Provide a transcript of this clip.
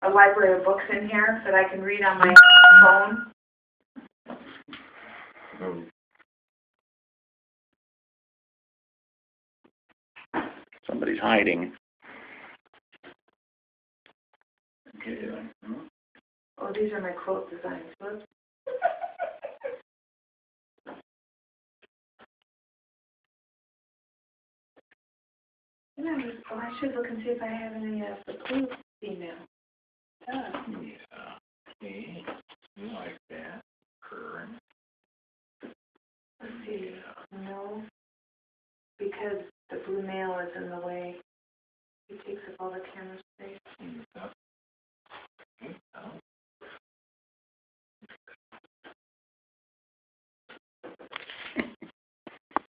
a library of books in here that I can read on my phone. Somebody's hiding. Oh, these are my quilt designs. Whoops. I should look and see if I have any of the blue female. Yeah. Okay. You like that. Current. Let's see. No. Because the blue male is in the way. He takes up all the camera space. That's